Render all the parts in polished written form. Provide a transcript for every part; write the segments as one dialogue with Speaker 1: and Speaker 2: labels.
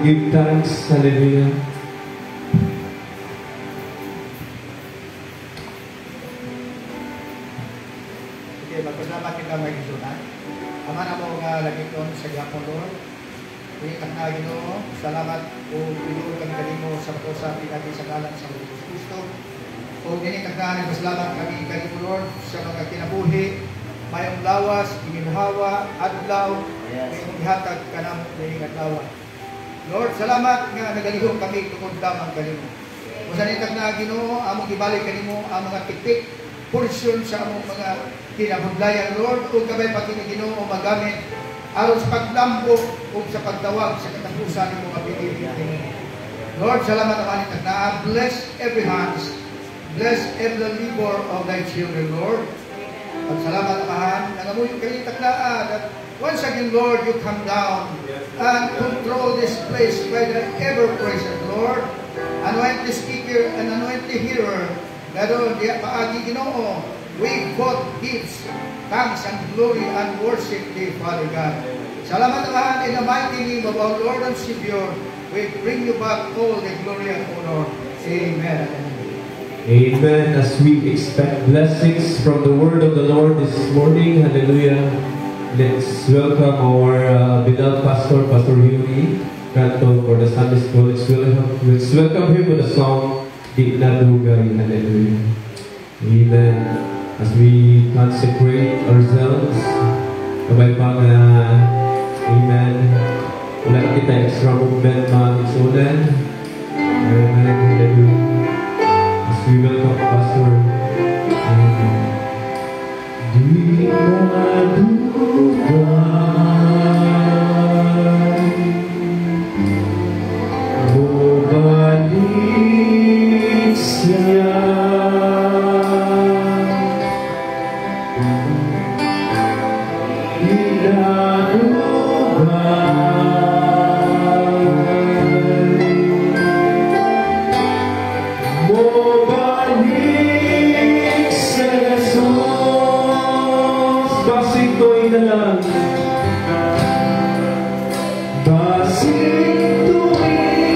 Speaker 1: Give thanks, hallelujah.
Speaker 2: Okay, magpasalamat kita may gisunan. Ama na mo nga lagi ko sa gapon Lord. Ikat na Ginoo, salamat o pinuro kami kanimo sa pag-usap natin sa ngalan sa Jesus Kristo. O gini kagana salamat kami kanimo Lord sa mga kinabuhi, mayong lawas, iminhawa, adlaw, mayong ihatag kanamo ning adlaw. Lord, salamat nga nagalihok kami tungkol damang kanimo. Masanitag na Ginoo, among ibalik kanimo ang mga tipik, portion sa among mga kinabudlayan, Lord, kung kabay pagkini Ginoo magamit aron sa paglambok o sa pagtawag sa katapusan ng mga pinili. Lord, salamat naman itag na. Bless every hands. Bless every labor of thy children, Lord. At salamat naman, nangamuyo kayo itag na that once again, Lord, you come down and control this place by the ever-present Lord. Anoint the speaker and anoint the hearer. Pero di paagi Ginoo, we both gives thanks and glory and worship thee, Father God. Salamat naman in the mighty name of our Lord and Savior. We bring you back all the glory and honor. Amen.
Speaker 1: Amen. As we expect blessings from the word of the Lord this morning, hallelujah. Let's welcome our beloved pastor, Pastor Yuri Kanto, for the Sunday school. Let's welcome him with the song, Di Na Dugay, hallelujah. Amen. As we consecrate ourselves, kabay pa nga, amen. Wala kita extra movement mga isunan. Amen, hallelujah. As we welcome Pastor, amen. Di na dugay, bumalik siya. Di na dugay, bumalik si Jesus. Basig to'y na lang. Basig to'y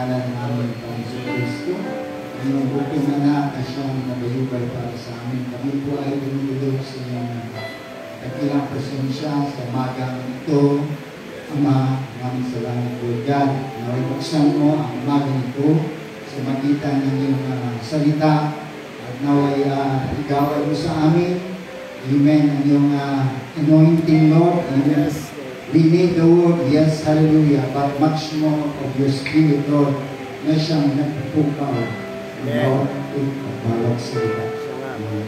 Speaker 3: ngalan ng aming Panginoon Kristo, ang iyong bukong anak na siyang nabayubay para sa amin. Kami po ay dumudulog sa iyong dakilang presensya sa magang ito. Ama, maraming salamat po, God. Naway buksan mo ang magang ito sa magitan ng iyong salita. At naway igawad mo sa amin. Amen. Ang iyong anointing, Lord. Amen. We need the word, yes, hallelujah, but much more of your spirit, Lord, na siyang nagpupukaw ng bawat at bawat salita.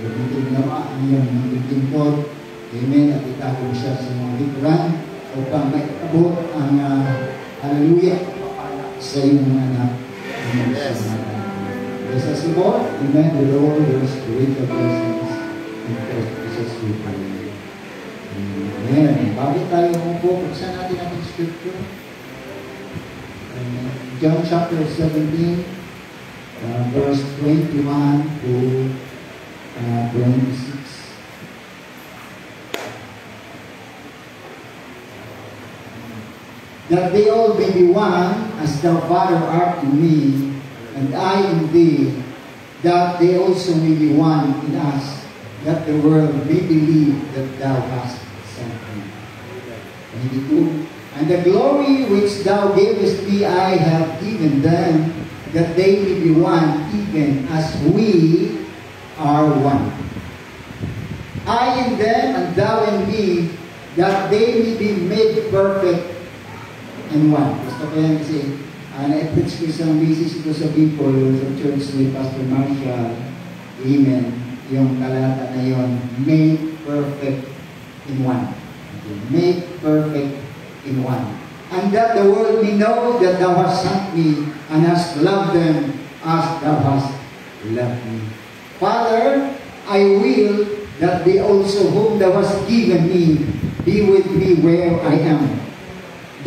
Speaker 3: Gamitin naman ang iyong magtutungkod. Amen. At itago siya sa mga likuran upang maikabot ang hallelujah sa iyong anak. Amen. Bless us, Lord. Amen. The Lord will spiritual blessings in Christ Jesus we pray. Amen. Bago tayo umupo, buksan natin ang scripture. John chapter 17, verse 21 to 26. That they all may be one, as thou, Father, art in me, and I in thee, that they also may be one in us, that the world may believe that thou hast sent me. 22. And the glory which thou gavest me I have given them, that they may be one, even as we are one. I in them, and thou in me, that they may be made perfect in one. Gusto ko yan kasi na-preach ko isang basis ito sa people, sa church ni Pastor Marshall. Amen. Yung talata na yun, made perfect in one. Okay. Made perfect in one. And that the world may know that thou hast sent me, and hast loved them as thou hast loved me. Father, I will that they also whom thou hast given me be with me where I am,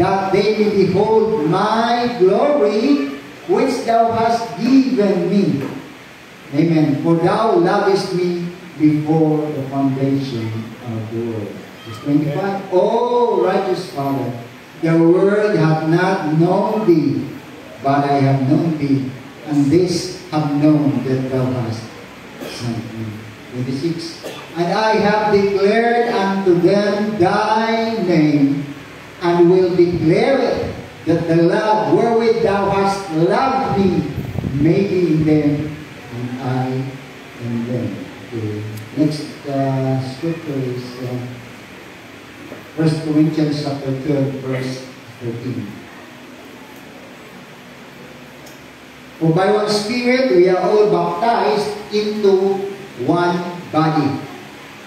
Speaker 3: that they may behold my glory which thou hast given me. Amen. For thou lovest me before the foundation of the world. Verse 25. O righteous Father, the world hath not known thee, but I have known thee, and this have known that thou hast sent me. 26. And I have declared unto them thy name, and will declare it, that the love wherewith thou hast loved me may be in them, and I in them. Okay. Next scripture is 1 Corinthians chapter 12, verse 13. For by one Spirit we are all baptized into one body,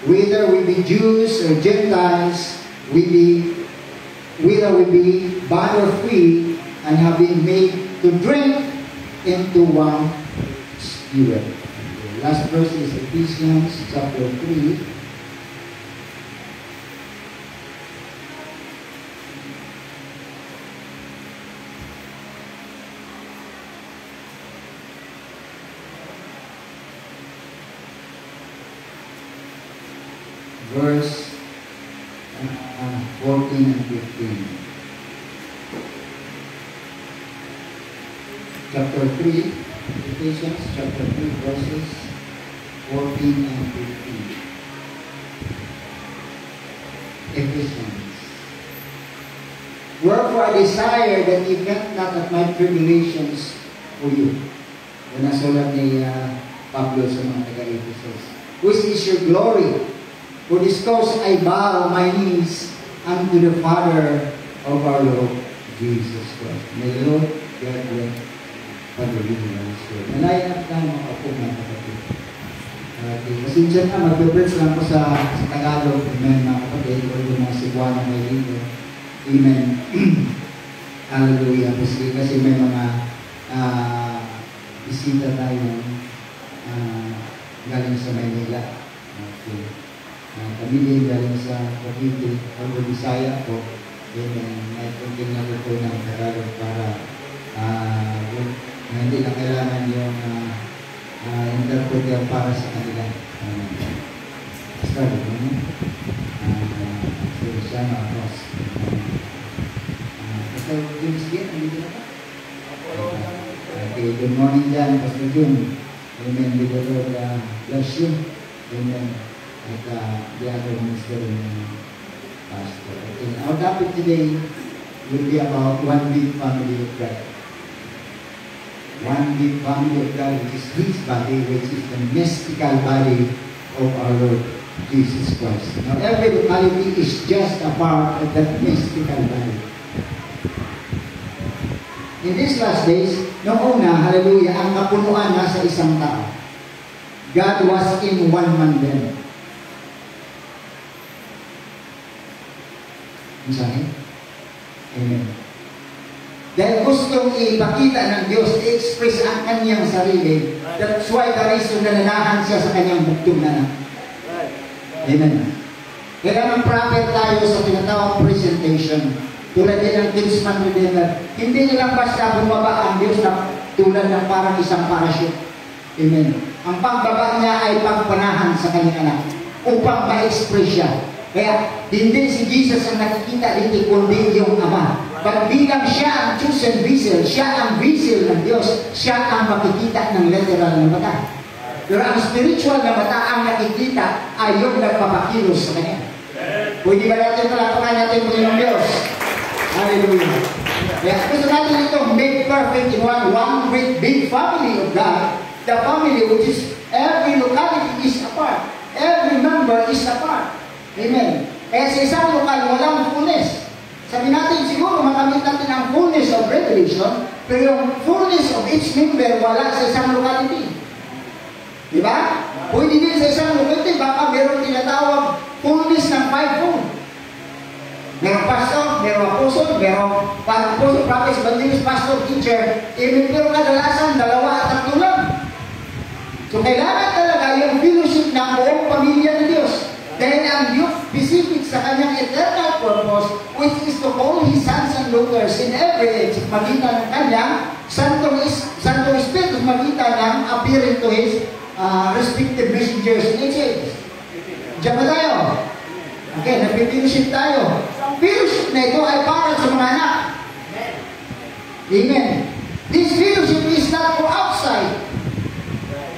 Speaker 3: whether we be Jews or Gentiles, whether we be bond or free, and have been made to drink into one Spirit. The last verse is Ephesians chapter 3. Verse 14 and 15. Chapter 3, Ephesians chapter 3, verses 14 and 15. Ephesians. Wherefore I desire that ye vent not at my tribulations for you. Yan ang sulat ni Pablo sa mga taga-Ephesus. Which is your glory? For this cause I bow my knees unto the Father of our Lord Jesus Christ. May the Lord God bless Father William. Nalayan na tayo mga kapag mga kapatid. Okay. Pasensya na, mag-reverse lang po sa Tagalog. Amen, mga kapatid. O yung mga Cebuano may dito. Amen. Hallelujah. Kasi may mga bisita tayo galing sa Maynila. Okay. Kami din galing sa Cavite, o Bisaya po. May kunting na po ng Tagalog para hindi na kailangan yung interpreter para sa kanila. Basta rin. Siya na ako. Basta yung skin, hindi na ba? Okay, good morning dyan, Pastor Jun. Amen. May the Lord bless you. Amen. At the other minister and pastor. Okay, our topic today will be about one big family of God. One big family of God, which is His body, which is the mystical body of our Lord Jesus Christ. Now, every locality is just a part of that mystical body. In these last days, noong una, hallelujah, ang kapunuan nasa isang tao. God was in one man then. Masahin? Amen. Dahil gustong ipakita ng Diyos, i-express ang kanyang sarili. That's why the reason na nanahan siya sa kanyang bugtong na. Amen. Kailangan prophet tayo sa tinatawag presentation. Tulad din ng kinsman redeemer. Hindi nilang basta bumaba ang Diyos na tulad ng parang isang parachute. Amen. Ang pagbaba niya ay pagpanahan sa kanyang anak upang ma-express siya. Kaya hindi si Jesus ang nakikita dito kundi yung Ama. But bilang siya ang chosen vessel, siya ang vessel ng Diyos, siya ang makikita ng literal na mata. Pero ang spiritual na mata ang nakikita ay yung nagpapakilos sa kanya. Pwede ba natin talapakan natin po yung Diyos? Hallelujah. Kaya gusto natin ito, make perfect in one great big family of God. The family which is every locality is apart. Every member is apart. Amen. Kaya sa isang lokal, walang fullness. Sabi natin siguro, makamit natin ang fullness of revelation, pero yung fullness of each member wala sa isang locality. Diba? Pwede din sa isang locality, baka meron tinatawag fullness ng fivefold. Merong pastor, merong apostle, merong apostle, prophet, evangelist, pastor, teacher, pero kadalasan, 2 at 3 lang. So, kailangan talaga yung fellowship ng buong pamilya ng Diyos. Dahil ang Diyos specific sa kanyang eternal purpose, which is to call His sons and daughters in every age, magitan ng kanyang Santong Espiritu, magitan ng appearing to His respective messengers in each age. Diyan ba tayo? Okay, nagpipillowship tayo. Ang fellowship na ito ay para sa mga anak. Amen. This fellowship is not for outside.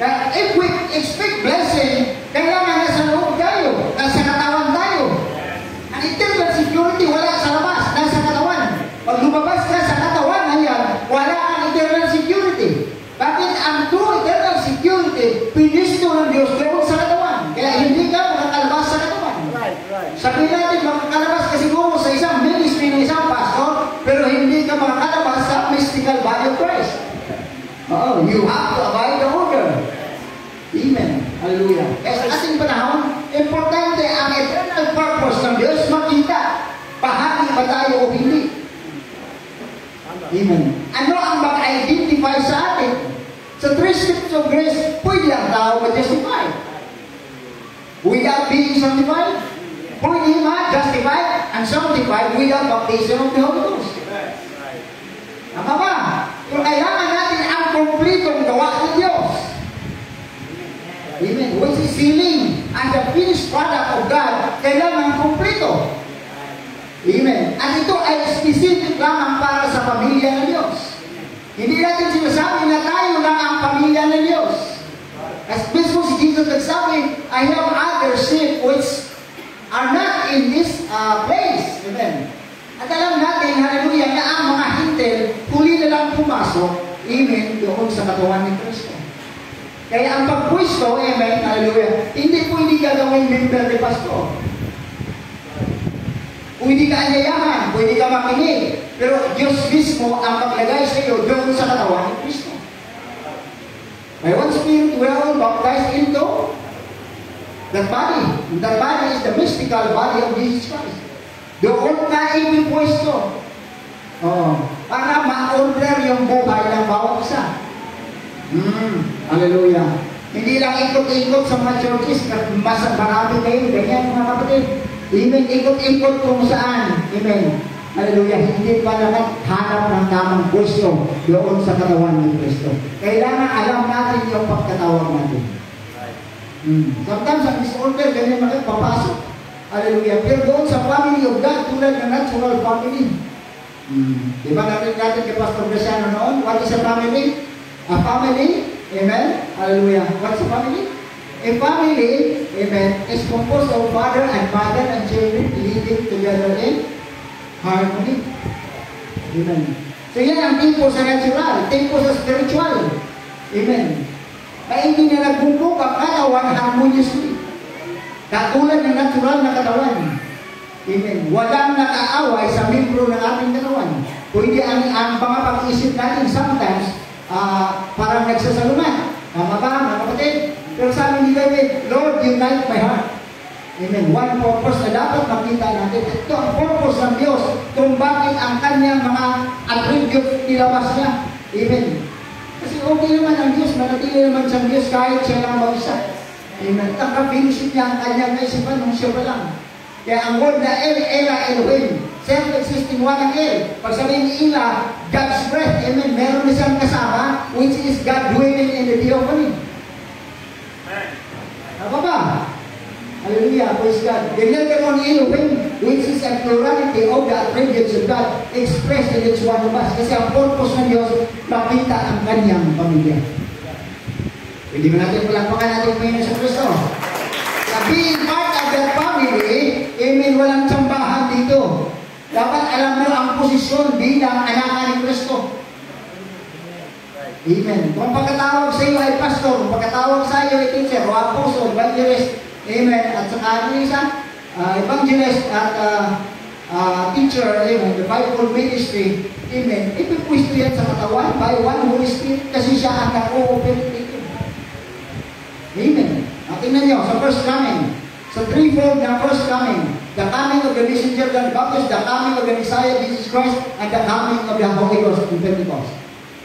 Speaker 3: That if we expect blessing, kailangan nasa loob tayo, nasa katawan tayo. Ang eternal security wala sa labas, nasa katawan. Pag lumabas ka sa katawan na yan, wala ang eternal security. Bakit ang true eternal security, pinisto ng Diyos doon sa katawan. Kaya hindi ka makakalabas sa katawan. Sabi natin, makakalabas ka siguro sa isang ministry ng isang pastor, pero hindi ka makakalabas sa mystical body of Christ. Oh, you have to abide the order. Amen. Hallelujah. Kaya sa ating panahon, importante ang eternal purpose ng Diyos makita. Bahagi ba tayo o hindi? Amen. Ano ang mag-identify sa atin? Sa 3 steps of grace, pwede ang tao ma-justify. Without being sanctified, pwede ma-justified and sanctified without baptism of the Holy Ghost. Tama ba? Pero kailangan natin ang kompletong gawa ng Diyos. Amen. Which is sealing and the finished product of God, kailangan kompleto. Amen. At ito ay specific lamang para sa pamilya ng Diyos. Hindi natin sinasabi na tayo lang ang pamilya ng Diyos. As mismo si Jesus nagsabi, I have other sheep which are not in this place. Amen. At alam natin, hallelujah, na ang mga hintil, huli na lang pumasok, amen, doon sa katawan ni Kristo. Kaya ang pagpwisto, amen, hallelujah, hindi pwede ka gawing member ni pastor. Pwede ka anyayahan, pwede ka makinig, pero Diyos mismo ang maglagay sa iyo doon sa katawan ni Kristo. By one Spirit, we are all baptized into that body. And that body is the mystical body of Jesus Christ. Doon ka ipipwesto. Para ma-order yung buhay ng bawat isa. Hallelujah. Hindi lang ikot-ikot sa mga churches, mas marami kayo, ganyan mga kapatid. Amen, ikot-ikot kung saan. Amen. Hallelujah. Hindi pa naman hanap ng tamang pwesto doon sa katawan ng Kristo. Kailangan alam natin yung pagkatawag natin. Sometimes ang disorder, ganyan na papasok. Hallelujah. Pero doon sa family of God, tulad ng natural family. Diba natin kay Pastor Graciano noon, what is a family? A family, amen, hallelujah. What's a family? A family, amen, is composed of father and mother and children living together in harmony. Amen. So yan ang tempo sa natural, tempo sa spiritual. Amen. Kaya hindi na nagbubuk ang katawan harmoniously. Katulad ng natural na katawan. Amen. Walang nakaaway sa membro ng ating katawan. Pwede ang mga pag-iisip natin sometimes parang nagsasalungan. Tama ba, mga kapatid? Pero sabi ni David, Lord, unite my heart. Amen. One purpose na dapat makita natin. Ito ang purpose ng Diyos kung bakit ang kanyang mga attribute nilabas niya. Amen. Kasi okay naman ang Diyos, manatili naman sa Diyos kahit siya lang mag-isa. Amen. Nakapinisip niya ang kanyang kaisipan nung siya pa lang. Kaya ang word na El, Ela, Elohim, self-existing one ang El. Pag sabihin ni Ela, God's breath, amen, meron na siyang kasama, which is God dwelling in the theophany. Tama ba? Hallelujah, praise God. The letter on Elohim, which is a plurality of the attributes of God, expressed in each one of us. Kasi ang purpose ng Diyos, makita ang kanyang pamilya. Hindi ba natin palakpakan natin ngayon sa Kristo? Being part of that family, amen, walang tsambahan dito. Dapat alam mo ang posisyon bilang anak ni Kristo. Amen. Kung pagkatawag sa iyo ay pastor, kung pagkatawag sa iyo ay teacher, o apostle, evangelist, amen, at saka ano isa, evangelist at teacher, amen, the Bible ministry, amen, ipipwisto yan sa katawan by one Holy Spirit kasi siya ang nag-ooperate dito. Amen. Tingnan nyo, sa first coming, sa threefold na first coming, the coming of the messenger John the Baptist, the coming of the Messiah Jesus Christ, and the coming of the Holy Ghost in Pentecost.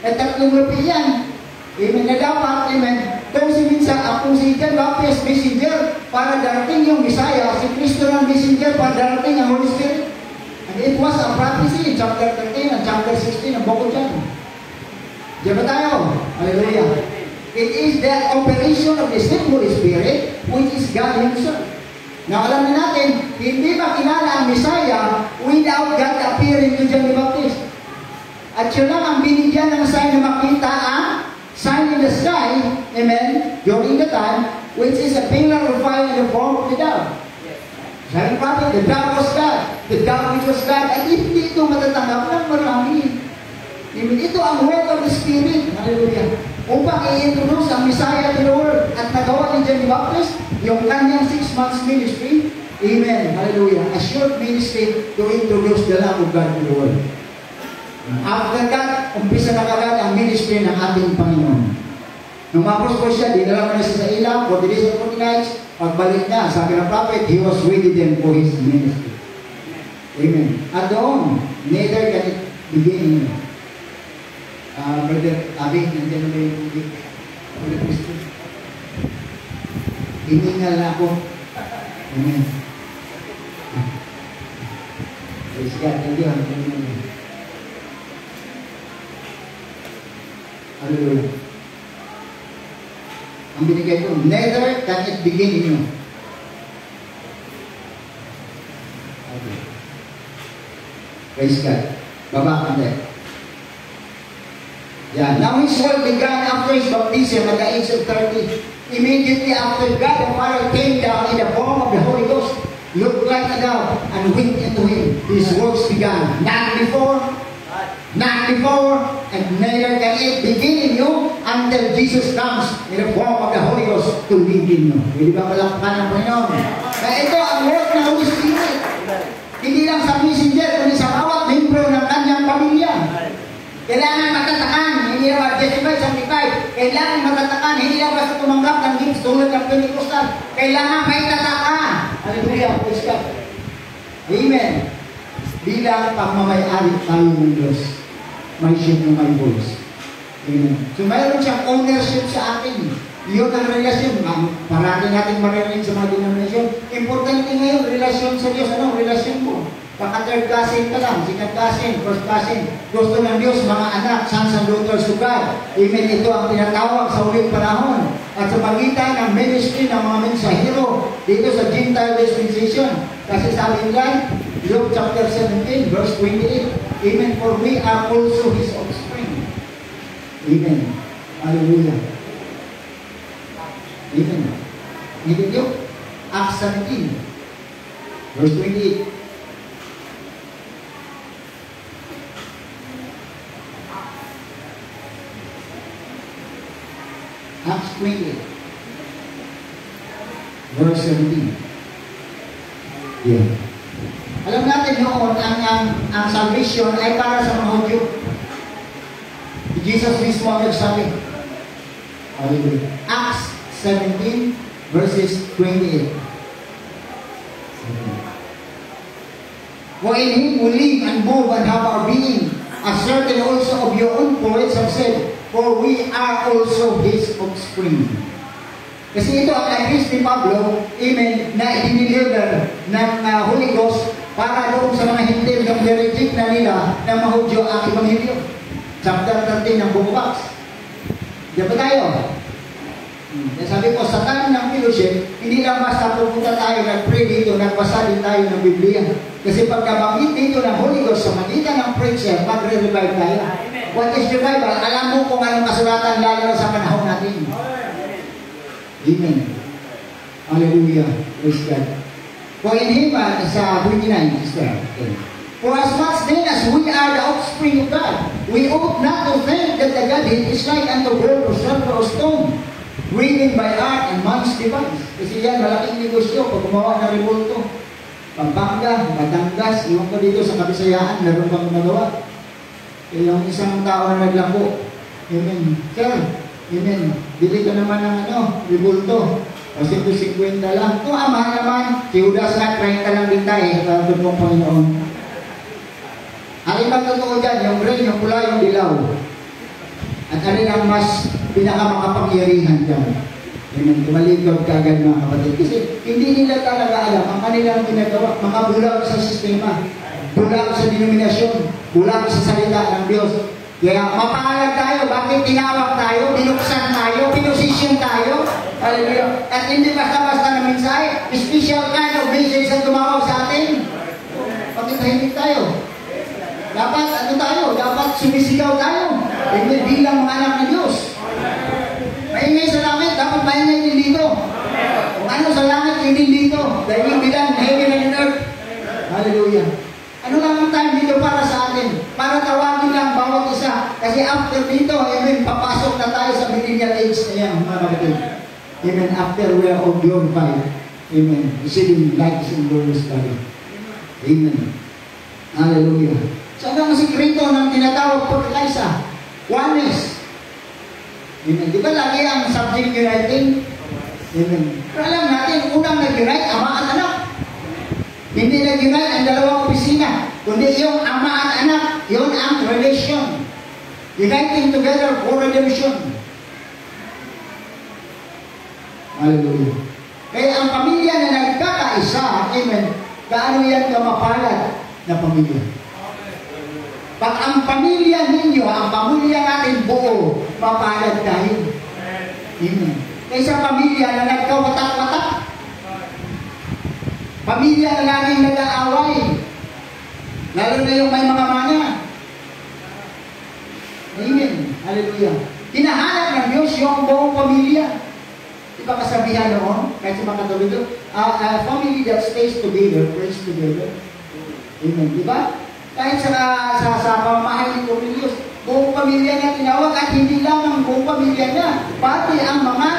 Speaker 3: At tatlong rupi yan. Amen. Na dapat, amen, kung si John Baptist messenger para darating yung Messiah, si Kristo ng messenger para darating ang Holy Spirit. And it was a prophecy in chapter 13 and chapter 16 ng Book of John. Diyan ba tayo? Hallelujah. It is the operation of the same Holy Spirit, which is God Himself. Now, alam na natin, hindi makilala ang Messiah without God appearing to John the Baptist. At yun lang ang binigyan ng sign na makita ang sign in the sky, amen, during the time, which is a pillar of fire in the form of the dove. Sabi ng prophet, the dove was God, the dove which was God, at hindi ito matatanggap ng marami. Amen. Ito ang work of the Spirit. Hallelujah. Upang i-introduce ang Messiah to the world at nagawa ni John the Baptist yung kanyang 6 months ministry. Amen. Hallelujah. A short ministry to introduce the love of God to the world. After that, umpisa na kagad ang ministry ng ating Panginoon. Nung mapos ko siya, dinala mo na siya sa ilaw, 40 days and 40 nights, pagbalik niya, sabi ng prophet, he was ready then for his ministry. Amen. At doon, neither can it begin. Brother Abing, nandiyan na yung Brother Cristo. Hiningal na ako. Amen. Praise God. Nandiyan. Hallelujah. Ang binigay ko, neither can it begin in you. Okay. Praise God. Baba ka there. Yeah. Now his work began after his baptism at the age of 30. Immediately after, God the Father came down in the form of the Holy Ghost, looked like a dove, and winked into him. His works began. Not before, and neither can it begin in you until Jesus comes in the form of the Holy Ghost to live in you. Hindi ba palakpakan ng Panginoon? Kaya ito ang work ng Holy Spirit. Hindi lang sa messenger, kundi sa bawat membro ng kanyang pamilya. Kailangan matatakan, hindi lang mag-justify, sanctify. Kailangan matatakan, hindi lang basta tumanggap ng gifts tulad ng Pentecostal. Kailangan may tataka. Hallelujah, praise God. Amen. Bilang pagmamayari tayo ng Diyos, may ship ng may voice. Amen. So mayroon siyang ownership sa atin. Yun ang relasyon. Parati natin maririnig sa mga denominasyon. Importante ngayon, relasyon sa Diyos. Ano? Relasyon mo. Baka third cousin ka lang, second cousin, first cousin. Gusto ng Diyos, mga anak, sons and daughters to God. Amen. Ito ang tinatawag sa ulit panahon. At sa pagitan ng ministry ng mga mensahero dito sa Gentile dispensation. Kasi sabi nila, Luke chapter 17, verse 28, Amen. For we are also His offspring. Amen. Hallelujah. Amen. Amen yun. Acts 17, verse 28. Acts 28, verse 17. Yeah. Alam natin noon, ang salvation ay para sa mga Hudyo. Jesus mismo ang nagsabi. Hallelujah. Acts 17, verses 28. For in Him we live and move and have our being, as certain also of your own poets have said, for we are also His offspring. Kasi ito ang address ni Pablo, amen, na i-deliver ng Holy Ghost para doon sa mga hintil ng reject na nila ng mga Hudyo ang Ebanghelyo. Chapter 13 ng Book of Acts. Diyan ba tayo? Sabi ko, sa time ng fellowship, hindi lang basta pupunta tayo, nag-pray dito, nagbasa din tayo ng Biblia. Kasi pagkabanggit dito ng Holy Ghost sa magitan ng preacher, magre-revive tayo. What is revival? Alam mo kung anong kasulatan lalo sa panahon natin. Amen. Hallelujah. Praise God. For in Him, sa 29, sister. For as much then as we are the offspring of God, we ought not to think that the Godhead is like unto gold or silver or stone, driven by art and man's device. Kasi yan, malaking negosyo pag gumawa ng rebulto. Pampanga, Batangas, iwan ko dito sa Kabisayaan, meron pang gumagawa. Kaya yung isang tao na naglako, amen, sir, amen, bili ka naman ng rebulto. Kasi ito 50 lang. Ito ama naman, si Judas na 30 lang din tayo, sa mong Panginoon. Alin bang totoo dyan? Yung green, yung pula, yung dilaw. At alin ang mas pinakamakapangyarihan dyan? Amen. Tumalikod ka agad mga kapatid. Kasi hindi nila talaga alam ang kanilang ginagawa. Mga bulag sa sistema, bulag sa denominasyon, bulag sa salita ng Diyos. Kaya mapangalag tayo. Bakit tinawag tayo? Binuksan tayo? Pinosisyon tayo? Hallelujah. At hindi basta-basta na mensahe. Special kind of message ang tumawag sa atin. Bakit tahimik tayo? Dapat ano tayo? Dapat sumisigaw tayo. Hindi bilang mga anak ng Diyos. Maingay sa langit, dapat maingay din dito. Kung ano sa langit, hindi dito. Dahil yung bilang heaven and earth. Hallelujah. Ano lang ang time dito para sa atin? Para tawagin lang bawat isa. Kasi after dito, amen, papasok na tayo sa millennial age na yan, mga kapatid. Amen, after we are all glorified. Amen. Receiving lights and glorious body. Amen. Hallelujah. So, ang sikreto ng tinatawag pagkakaisa? Oneness. Amen. Di ba lagi ang subject uniting? Amen. Pero alam natin, unang nag-unite, ama at anak. Hindi nag-unite ang dalawang opisina, kundi yung ama at anak, yun ang relation. Uniting together for redemption. Hallelujah. Kaya ang pamilya na nagkakaisa, amen, gaano yan ka mapalad na pamilya? Pag ang pamilya ninyo, ang pamilya natin buo, mapalad tayo. Amen. Kaysa pamilya na nagkawatak-watak, pamilya na laging nag-aaway, lalo na yung may mga mana. Amen. Hallelujah. Hinahanap ng Diyos yung buong pamilya. Diba kasabihan noon, kahit sa mga katulad, a family that stays together, prays together. Amen. Diba? Kahit sa pamamahay ng Diyos, buong pamilya niya tinawag at hindi lang ang buong pamilya niya, pati ang mga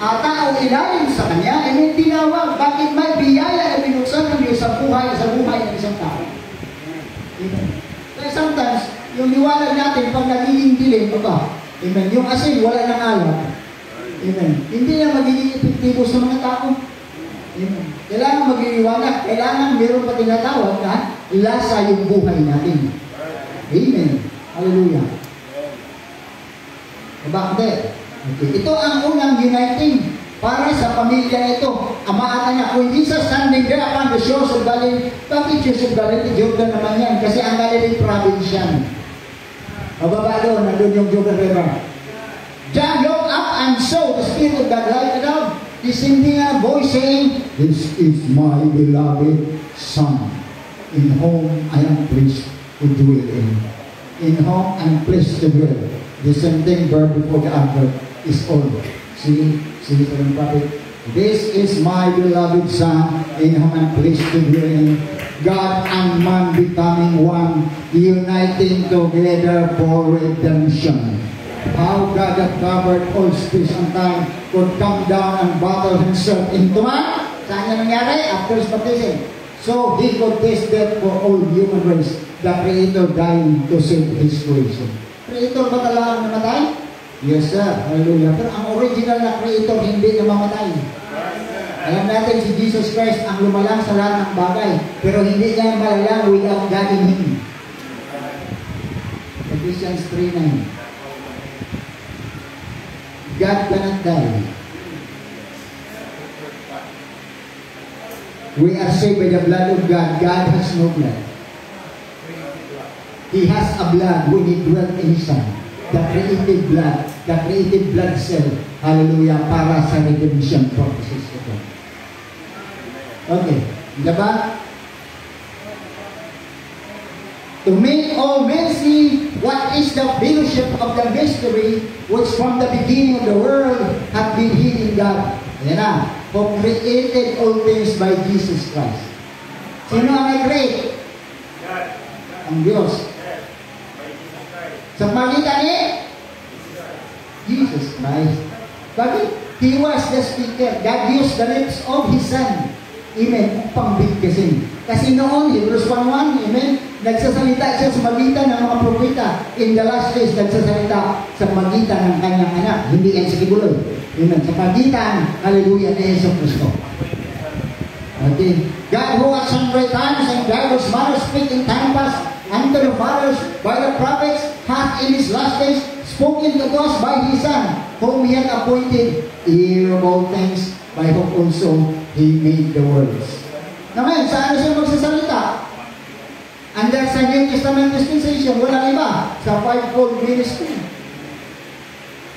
Speaker 3: tao ilalim sa kanya, ay tinawag. Bakit may biyaya na binuksan ng Diyos sa buhay ng isang tao? Amen. Kaya sometimes, yung liwanag natin, pag nagiging dilim, amen, yung asin, wala nang alak. Amen. Hindi na magiging epektibo sa mga tao. Amen. Kailangan magliliwanag, kailangan meron pa tinatawag na lasa yung buhay natin. Amen. Hallelujah. Bakit? Okay. Ito ang unang uniting para sa pamilya ito. Ama at anak. When Jesus standing there upon the shores of Galilee, bakit shores of Galilee? Jordan naman yan. Kasi ang Galilee province yan. Mababa doon, nandun yung Jordan River. John looked up and saw the Spirit of God lighted up, descending a voice saying, "This is my beloved Son, in whom I am pleased to dwell in whom I am pleased to dwell." The same thing, verb before the adverb is all. See the prophet. This is my beloved Son, in whom I'm pleased to hear him. God and man becoming one, uniting together for redemption. How God that covered all space and time could come down and battle himself into man. Saan niya nangyari? After his baptism. So he could taste death for all human race. The Creator dying to save his creation. Creator ba talaga ang namatay? Yes, sir. Hallelujah. Pero ang original na Creator hindi namamatay. Alam natin si Jesus Christ ang lumalang sa lahat ng bagay. Pero hindi niya malalang without God in Him. Ephesians 3:9. God cannot die. We are saved by the blood of God. God has no blood. He has a blood when He dwelt in His Son. The created blood cell, hallelujah, para sa redemption purposes ito. Okay, diba? To make all men see what is the fellowship of the mystery which from the beginning of the world hath been hid in God. Ayan na, who created all things by Jesus Christ. Sino ang nag-create? Ang Diyos. Sa pagitan ni Jesus Christ. Bakit? He was the speaker. God used the lips of His Son. Amen. Upang bigkasin. Kasi noon, Hebrews 1:1, amen, nagsasalita siya sa magitan ng mga propeta. In the last days, nagsasalita sa magitan ng kanyang anak. Hindi yan sa kibuloy. Amen. Sa pagitan, hallelujah, ni Jesus Cristo. Okay. God who at sundry times and diverse manners speak in time past unto the fathers by the prophets hath in His last days spoken to us by His Son, whom He hath appointed heir of all things, by whom also He made the worlds. Na ngayon, saan siya magsasalita? Under sa New Testament dispensation, walang iba, sa fivefold ministry.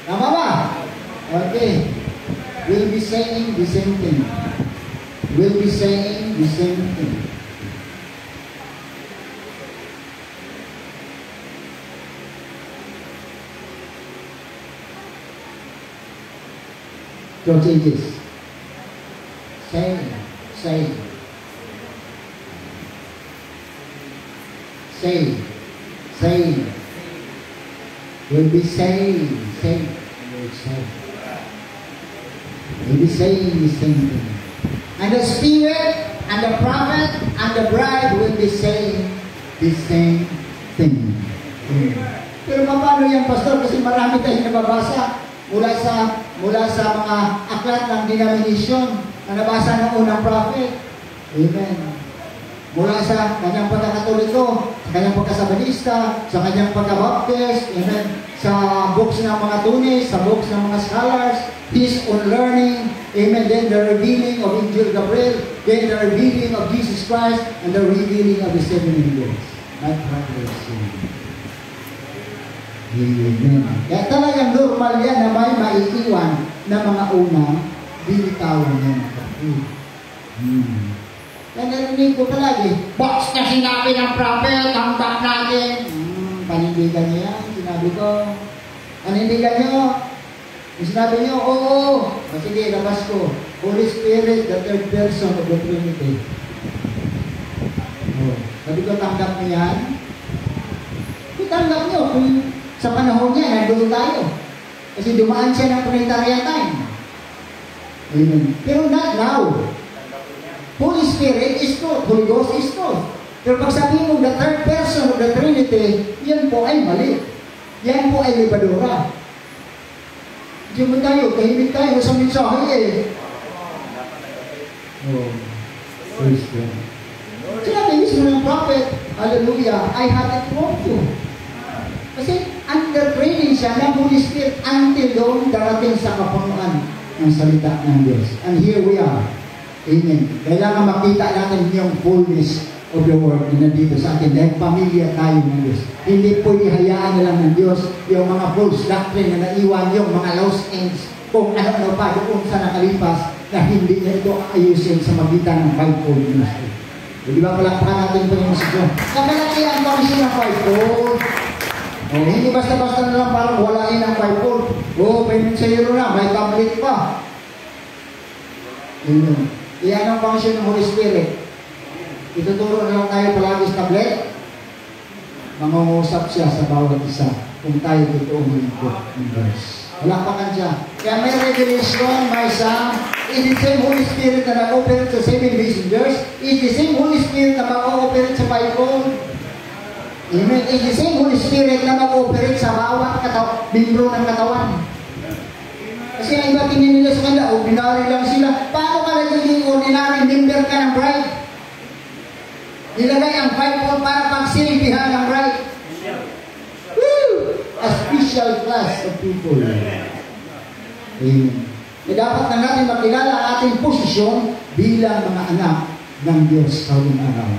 Speaker 3: Tama ba? Okay. We'll be saying the same thing. We'll be saying the same thing. Church ages. Saying. We'll be saying. We'll be saying the same thing. And the Spirit, and the prophet, and the bride will be saying the same thing. Pero paano yan, Pastor? Kasi marami tayong nababasa mula sa mga aklat ng denomination na nabasa ng unang prophet. Amen. Mula sa kanyang pagkakatoliko, sa kanyang pagkasabadista, sa kanyang pagkabaptist, amen, sa books ng mga tunis, sa books ng mga scholars, his own learning, amen, then the revealing of Angel Gabriel, then the revealing of Jesus Christ, and the revealing of the seven angels. Not Amen. Kaya talagang normal yan na may maiiwan na mga unang binitawan yan. Kaya narinig ko palagi, box na sinabi ng prophet, tanggap natin. Panindigan niyo yan, sinabi ko. Panindigan niyo. Sinabi niyo, oo. Sige, labas ko. Holy Spirit, the third person of the Trinity. Sabi ko, tanggap niyo yan. Kung tanggap niyo, kung sa panahon niya, nandun tayo. Kasi dumaan siya ng Trinitarian time. Amen. Pero not now. Holy Spirit is truth. Holy Ghost is truth. Pero pag sabihin mo, the third person of the Trinity, yan po ay mali. Yan po ay libadura. Diyan mo tayo, tahimik tayo sa mensahe eh. Praise God. Sinabi mismo ng prophet, hallelujah, I have it from you. Kasi under training siya ng Holy Spirit until doon darating sa kapunuan ng salita ng Diyos. And here we are. Amen. Kailangan makita natin yung fullness of the word na nandito sa atin dahil pamilya tayo ng Diyos. Hindi pwede hayaan na lang ng Diyos yung mga false doctrine na naiwan, yung mga lost ends, kung ano pa doon sa nakalipas na hindi na ito ayusin sa magitan ng fivefold ministry. Di ba palakpakan natin po yung musiko? Kamalaki ang komisyon ng fivefold. Hindi basta-basta na lang parang walain ang Bible. Payment sa euro na, may tablet pa. Amen. Iyan ang function ng Holy Spirit. Ituturo na lang tayo palagi sa tablet. Mangungusap siya sa bawat isa kung tayo dito umilingkod ng Diyos. Palakpakan siya. Kaya may revelation, may song. It's the same Holy Spirit na nag-operate sa 7 messengers. It's the same Holy Spirit na mag-operate sa Bible. Amen. It's the same Holy Spirit na mag-operate sa bawat membro ng katawan. Kasi ang iba tingin nila sa kanila, ordinary lang sila. Paano ka nagiging ordinary member ka ng bride? Nilagay ang Bible para pagsilbihan ng bride. Woo! A special class of people. Amen. Dapat na natin makilala ang ating posisyon bilang mga anak ng Diyos sa huling araw.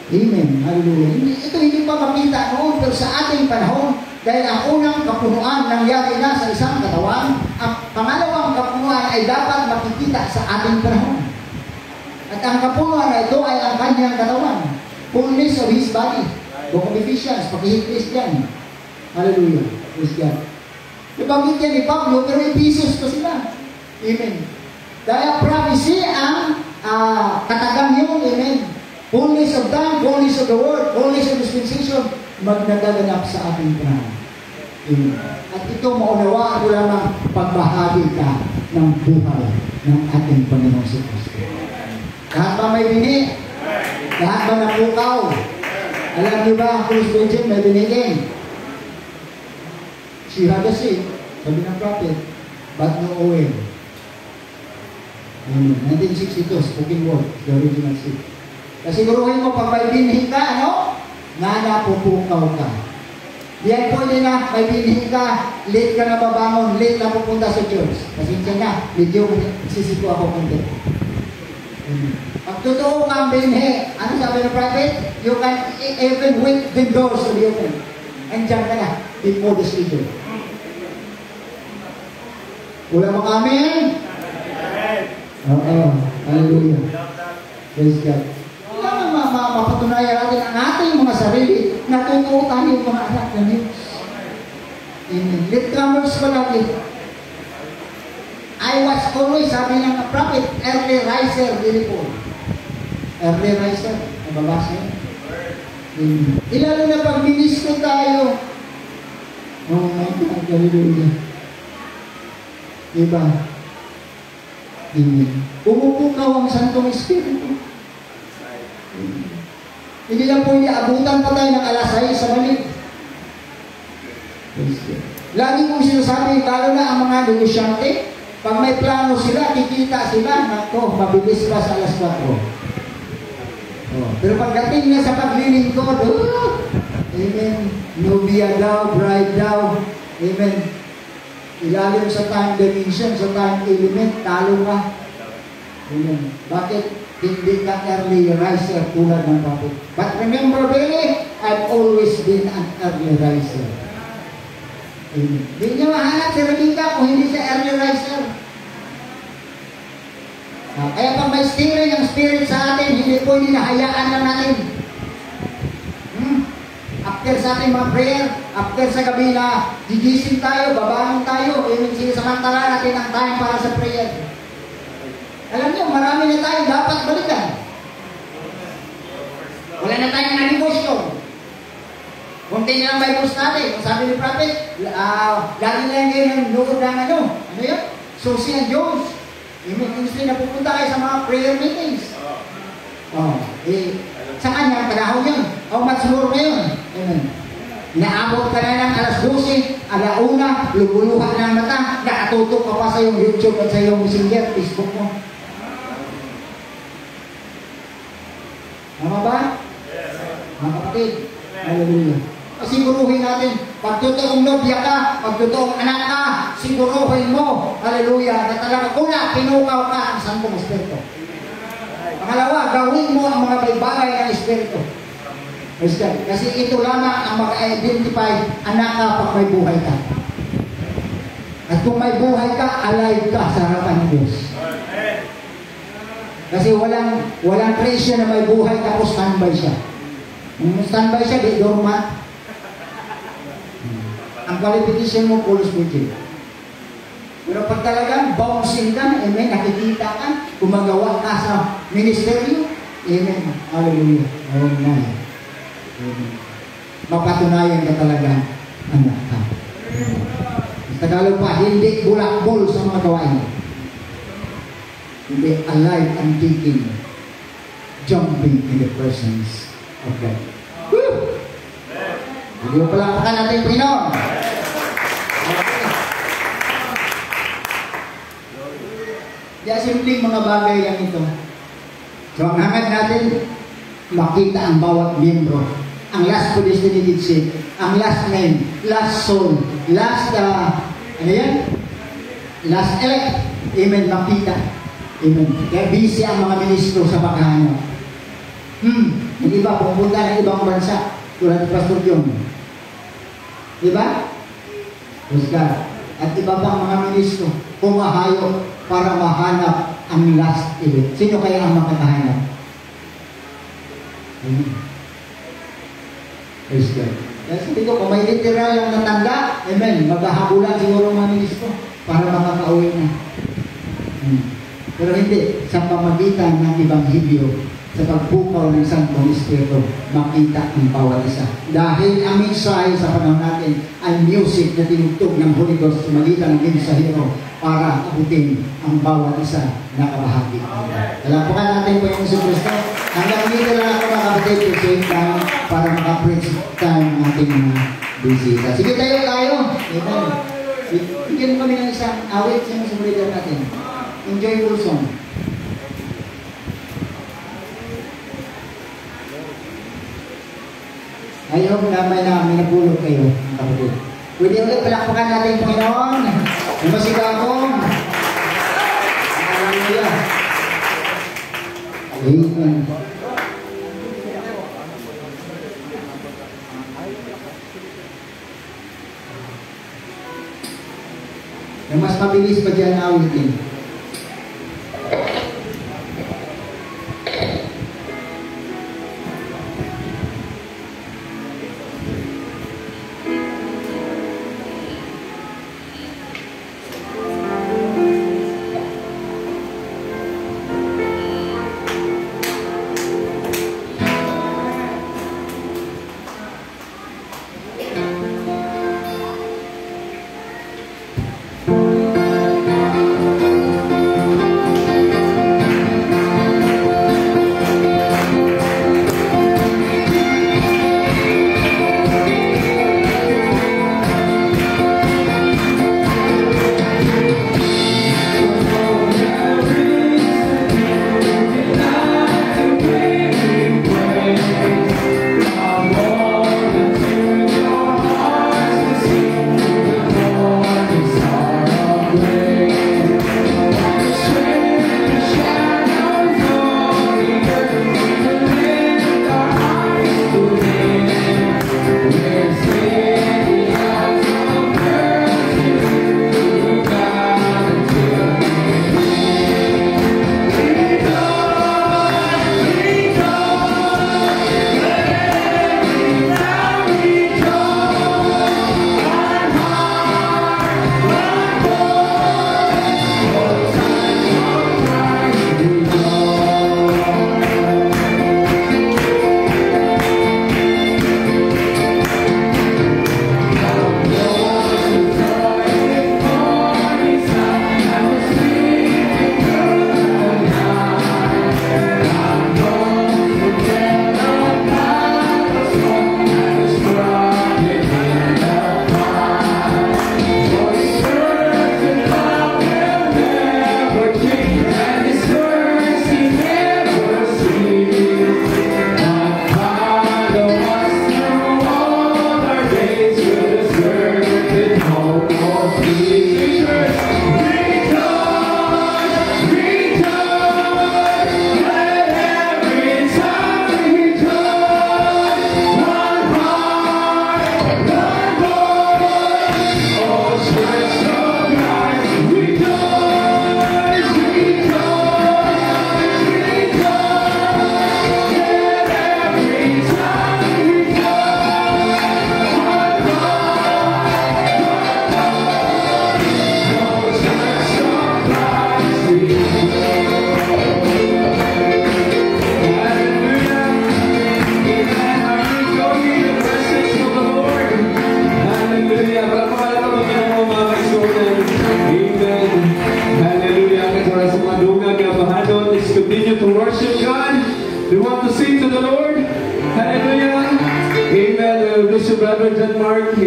Speaker 3: Amen. Hallelujah. Ito hindi pa makita noon, pero sa ating panahon, dahil ang unang kapunuan nangyari na sa isang katawan, ang pangalawang kapunuan ay dapat makikita sa ating panahon. At ang kapunuan na ito ay ang kanyang katawan. Fullness of His body. Book of Ephesians, pakihiklis yan. Hallelujah. Praise God. Nabanggit yan ni Pablo, pero Ephesians pa sila. Amen. Dahil prophecy ang katagang yun. Amen. Fullness of time, fullness of the word, fullness of dispensation, magnagaganap sa ating panahon. Amen. At ito maunawaan ko lamang pagbahagi ka ng buhay ng ating Panginoon si Kristo. Lahat ba may bini? Lahat ba napukaw? Alam niyo ba ang First Virgin may binigin? She had a seed, sabi ng prophet, but no oil. 1962, spoken word, the original seed. Kasiguruhin mo, pag may binhi ka, ano? Nga napupukaw ka. Yan po na, may binhi ka, late ka na babangon, late na pupunta sa church. Pasensya na, medyo sisiko ako konti. Pag totoo kang binhi, ano sabi ng prophet? You can even wait the doors to be open. Andiyan ka na, before the season. Wala mo amen? Oo. Hallelujah. Praise God. Kailangan mapatunayan natin ang ating mga sarili na totoo tayo mga anak ng Diyos. Amen. Latecomers palagi. I was always, sabi ng prophet, early riser, dilipo. Early riser. Nababasa yun. Amen. Ilalo na pag ministro tayo. Oh my God. Hallelujah. Diba? Amen. Pumupukaw ang Santong Espiritu. Hindi lang po abutan pa tayo ng alas 6 sa balik. Lagi kong sinasabi, lalo na ang mga negosyante, pag may plano sila, kikita sila, nako, mabilis pa sa alas 4. Pero pagdating na sa paglilingkod, amen, nubia daw, bride daw, amen, ilalim sa time dimension, sa time element, talo ka. Amen. Bakit? Hindi ka early riser tulad ng prophet. But remember, Billy, I've always been an early riser. Amen. Hindi niya mahanap si Rebecca kung hindi siya early riser. Kaya pag may stirring ang spirit sa atin, hindi po hinahayaan lang natin. After sa ating mga prayer, after sa gabi na gigising tayo, babangon tayo, sinasamantala natin ang time para sa prayer. Alam niyo, marami na tayo dapat balikan. Wala na tayong na-devotion. Kunti na lang Bible study. Kung sabi ni prophet, lagi na lang kayo ng nood ng ano yun? Susi and Jones. Instead na pupunta kayo sa mga prayer meetings. Sa kanya, panahon yun. How much more ngayon? Naabot ka na ng alas 12, alauna, lubuluhan ng mata, nakatutok ka pa sa iyong YouTube at sa iyong Messenger, Facebook mo. Tama ba? Mga kapatid, hallelujah. Siguruhin natin, pag totoong nobya ka, pag totoong anak ka, siguruhin mo, hallelujah, na talaga una, pinukaw ka ang Santong Espiritu. Pangalawa, gawin mo ang mga bagay ng Espiritu. Kasi ito lamang ang mag-identify anak ka pag may buhay ka. At kung may buhay ka, alive ka sa harapan ng Diyos. Kasi walang presyo na may buhay tapos standby siya. Kung standby siya, di dormant. qualification mo, full spiritual. Pero pag talagang bouncing ka, amen, nakikita ka, gumagawa ka sa ministeryo, amen, hallelujah, amen. Mapatunayan ka talaga, anak ka. Sa Tagalog pa, hindi bulakbol sa mga gawain. Hindi alive and thinking, jumping in the presence of God. Woo! Hindi mo palakpakan natin, Panginoon. Kaya simpleng mga bagay lang ito. So ang hangad natin, makita ang bawat miyembro. Ang last predestinated seed, ang last name, last soul, last, ano yan? Last elect. Amen, makita. Amen. Kaya busy ang mga ministro sa paghahanap. Yung iba, pumunta ng ibang bansa, tulad ni Pastor John. Diba? Praise God. At iba pang mga ministro, pumahayo para mahanap ang last elect. Sino kaya ang makakahanap? Amen. Praise God. Kaya sabi ko, kung may literal yung natanda, amen, maghahabulan siguro mga ministro para makakauwi na. Pero hindi, sa pamagitan ng Ebanghelyo, sa pagpukaw ng Santong Espiritu, makita ang bawat isa. Dahil ang mensahe sa panahon natin ay music na tinugtog ng Holy Ghost sa magitan ng mensahero para abutin ang bawat isa na kabahagi. Talapakan natin po yung Kristo. Hanggang dito lang ako mga kapatid to same time para makapreach tayo ng ating mga bisita. Sige tayo. Amen. Bigyan kami ng isang awit sa mga leader natin. Enjoyable song. Ngayon na may napulog kayo, mga kapatid. Pwede ulit palakpakan natin, Panginoon. Lumasiga ako. Hallelujah. Amen. Yung mas mabilis pa dyan awitin.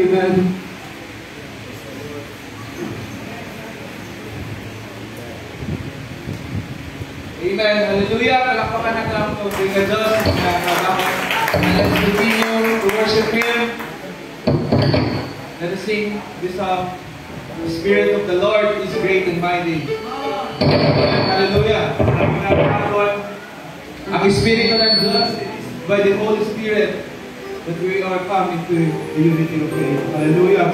Speaker 1: Amen.
Speaker 4: Amen. Hallelujah. Palakpakan natin ang tubig na Diyos. Let's continue to worship Him. Let us sing this song. The Spirit of the Lord is great and mighty. Hallelujah. Ang Espiritu ng Diyos is by the Holy Spirit that we are coming to the unity of faith. Hallelujah.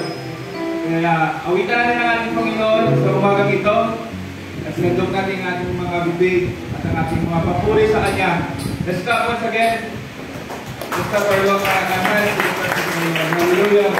Speaker 4: Kaya awitan natin ang ating Panginoon sa umagang ito. At sinandok natin ang ating mga bibig at ang ating mga papuri sa Kanya. Let's stop once again. Let's stop our walk and our hands. Hallelujah.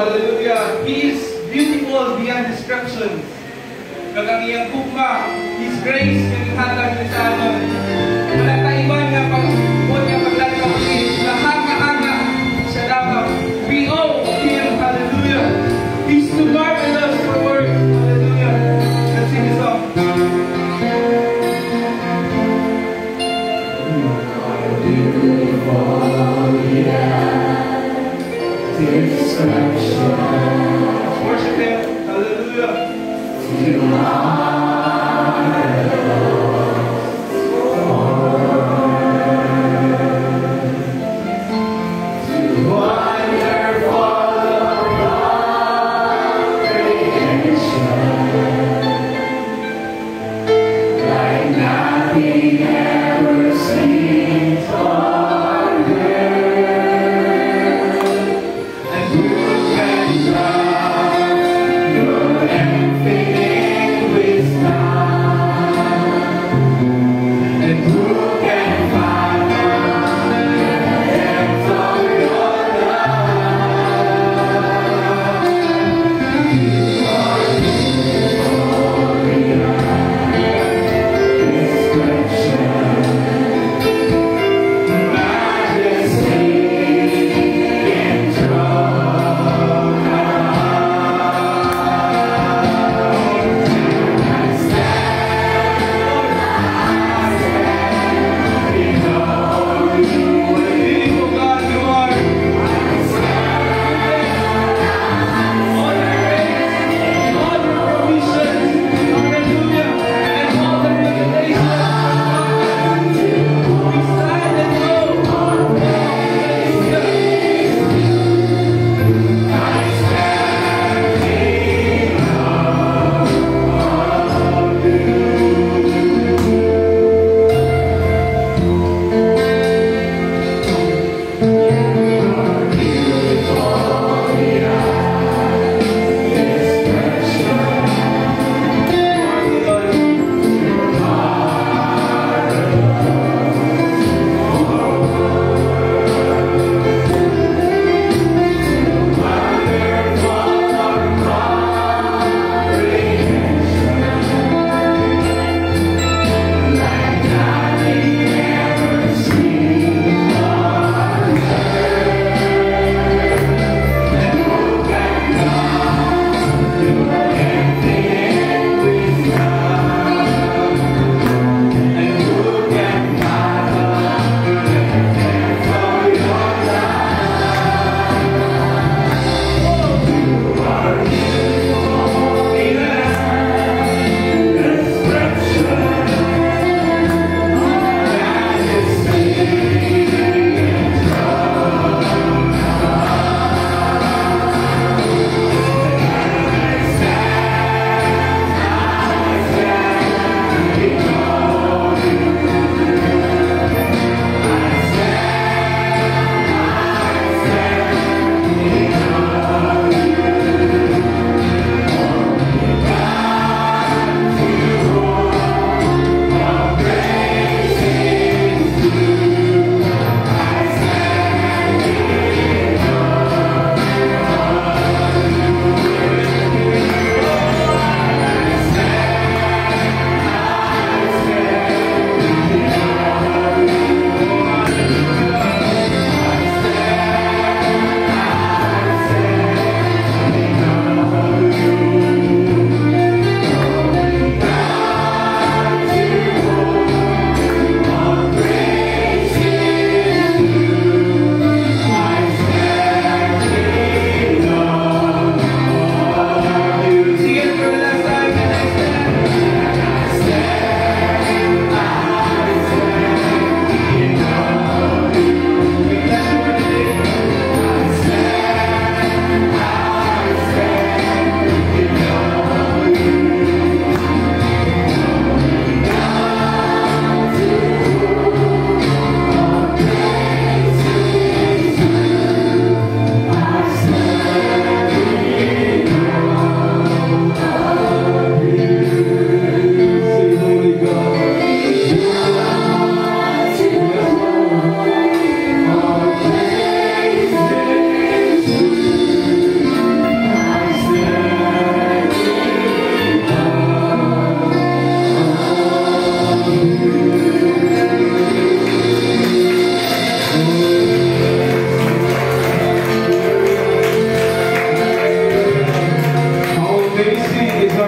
Speaker 4: hallelujah. He is beautiful beyond description. Kagang iyang kukma, His grace, yung hatag niya sa amin. Walang kaiban nga pag-upot niya paglalaw na hanga-hanga sa dapat. We owe Him, hallelujah. He's too marvelous for words, hallelujah. Let's sing this song. Worship Him, hallelujah. You with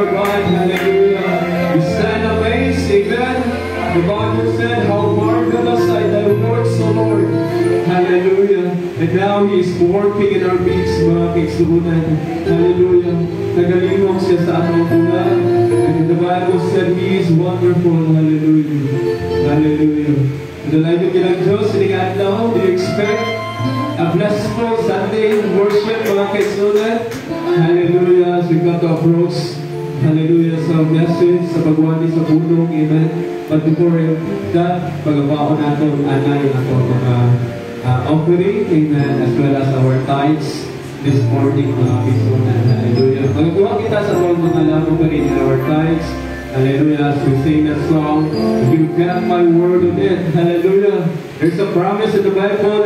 Speaker 1: our God. Hallelujah. We stand amazed. Amen. The Bible said, how marvelous are thy works, O Lord. Hallelujah. And now He is working in our midst, mga kaigsuunan. Hallelujah. Nagalimok siya sa atong bulan. And the Bible said He is wonderful. Hallelujah. Hallelujah. The light of Diyos, siningat now, do you expect a blessful Sunday worship, mga kaigsuunan? Hallelujah. As we got to approach, hallelujah, sa message, sa pagwani sa punong, amen. But before that, pag-abaon natin, anay nato mga offering, amen, as well as our tithes this morning, mga kaigsuunan. Hallelujah. Magawa kita sa mga lamang pa rin our tithes. Hallelujah. As we sing that song, you got my word on it. Hallelujah. There's a promise in the Bible,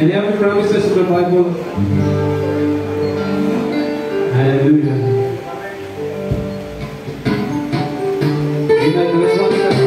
Speaker 1: and every promises in the Bible. Hallelujah. Amen. Let's walk it up.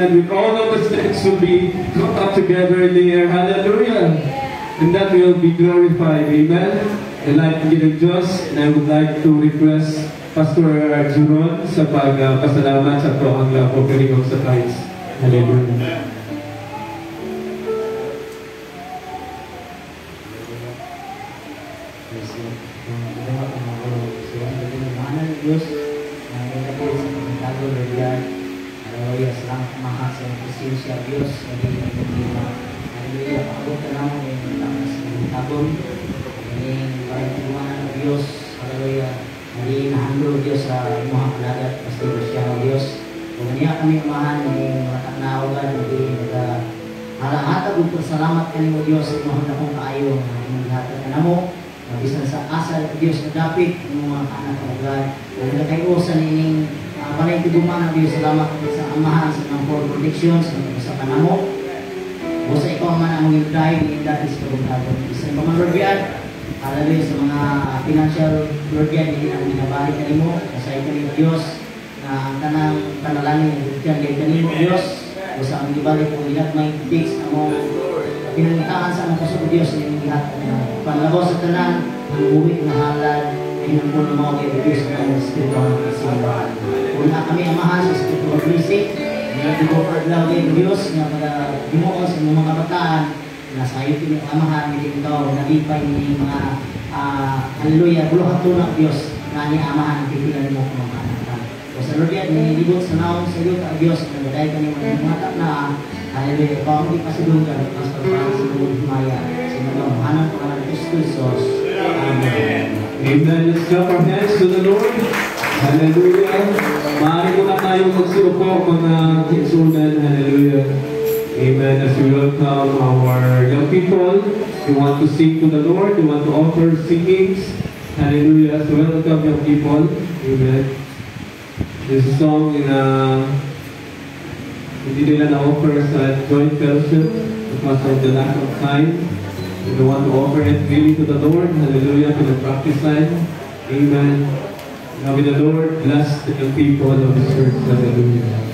Speaker 1: With all of the saints will be caught up together in the air. Hallelujah. And that will be glorified. Amen. I'd like to give a just, and I would like to request Pastor Juron sa pagpasalamat sa ito ang offering of the tithes. Hallelujah.
Speaker 5: Selamat mahal sa presensya Diyos. Hallelujah. Hallelujah. Ako ka naman ay matangkas ng tabon. Hatag ug pasalamat kanimo Dios sa imong dakong kaayo nga imong gihatag kanamo. Bisan sa asal Dios na dapit ng mga anak ng God. Nagkakayo sa nining balay tiguman ng Dios. Salamat sa amahan sa mga for protections sa kanamo. O sa ikaw man ang dahil ni dati sa pagbabago. Sa mga Lordian, hallelujah sa mga financial Lordian, hindi na binabalik kanimo. Sa ikaw ni Dios na ang tanang panalangin ng kanimo Dios. O sa aming ibalik mo ilat may fix na mo pinangitaan sa mga kaso ko Diyos na yung ihat panlabo sa tanan ang uwi na halad ay nang po na mga kaya Diyos na yung spiritual na kasimbahan. Una kami amahan sa spiritual blessing na di-offered lang kay Diyos na pag-dimuon sa mga kabataan na sa iyo pinag-amahan hindi ikaw nalipay ni mga hallelujah buluhat tunang Diyos na ni-amahan ang pipilan mo kung mga anak. O sa Lord yan, nilibot sa naong sa iyo ka Diyos na nagay ka niyo mga na hallelujah, ikaw ang di pasilugan mas pagpapang sa Lord Maya sa mga mahanang pangalan ng Jesus. Amen.
Speaker 1: Amen. Let's clap our hands to the Lord. Hallelujah. Maaari mo na tayo magsuko mga kinsunan. Hallelujah. Amen. As we welcome our young people, we want to sing to the Lord. We want to offer singings. Hallelujah. So welcome young people. Amen. This is a song hindi nila na-offer sa joint fellowship because of the lack of time. We want to offer it really to the Lord. Hallelujah. To the practice line. Amen. Now may the Lord bless the young people of the church. Hallelujah.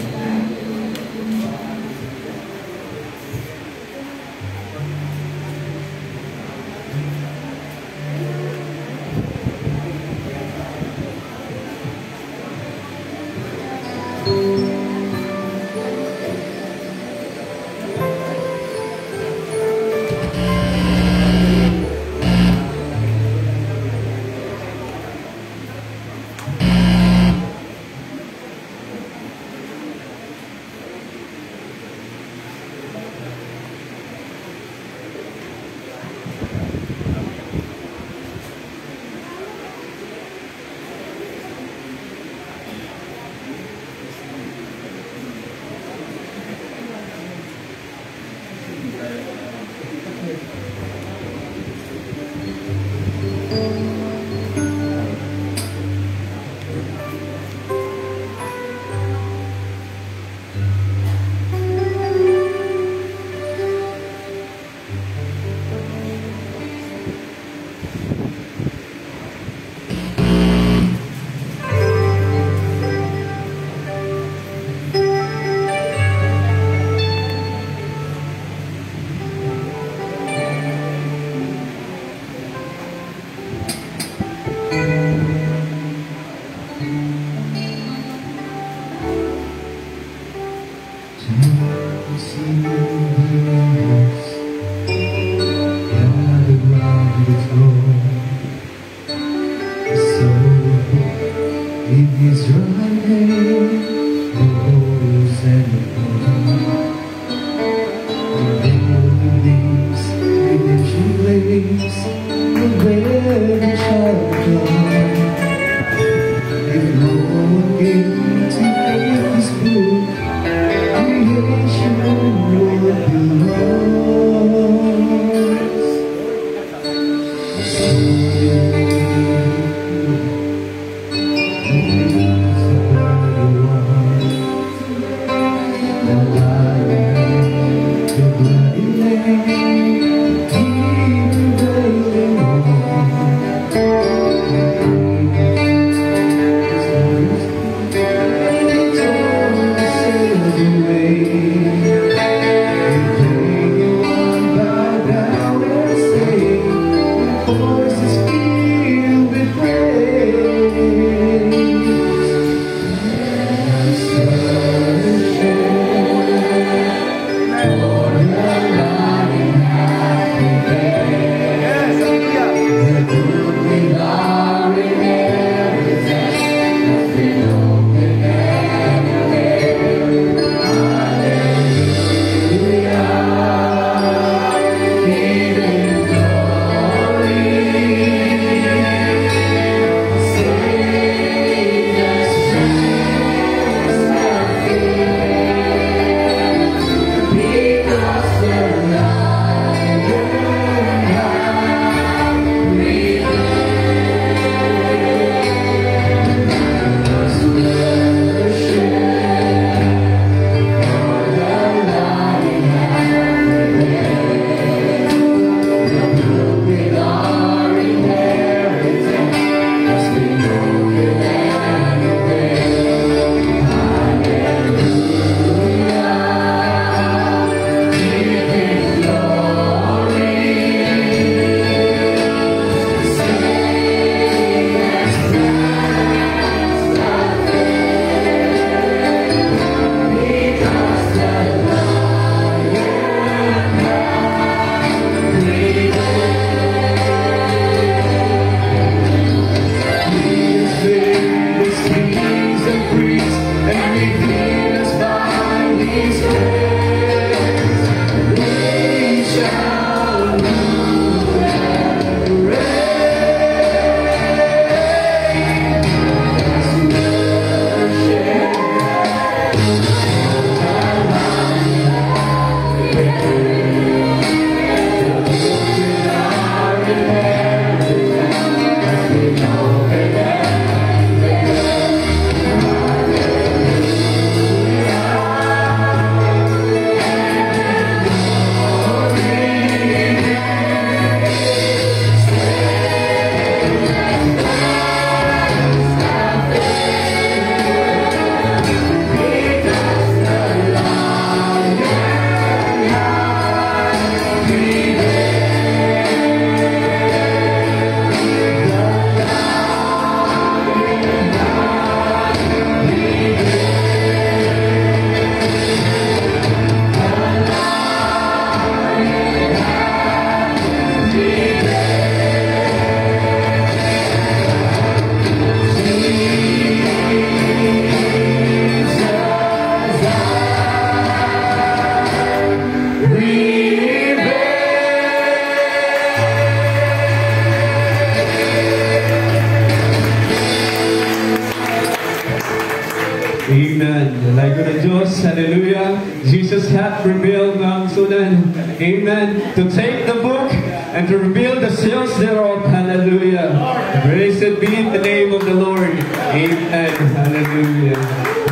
Speaker 1: Jesus hath prevailed Mount Sudan. Amen. To take the book and to reveal the seals thereof. Hallelujah. Praised be the name of the Lord. Amen. Hallelujah.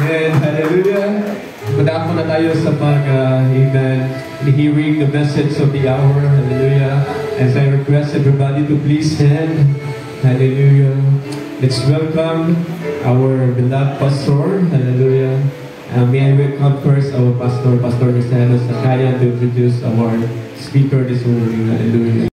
Speaker 1: Amen. Hallelujah. Madako na tayo sa amen, hearing the message of the hour. Hallelujah. As I request everybody to please stand. Hallelujah. Let's welcome our beloved pastor. Hallelujah. May I welcome first our pastor, Pastor Marcelo Sakaya, to introduce our speaker this morning. Hallelujah.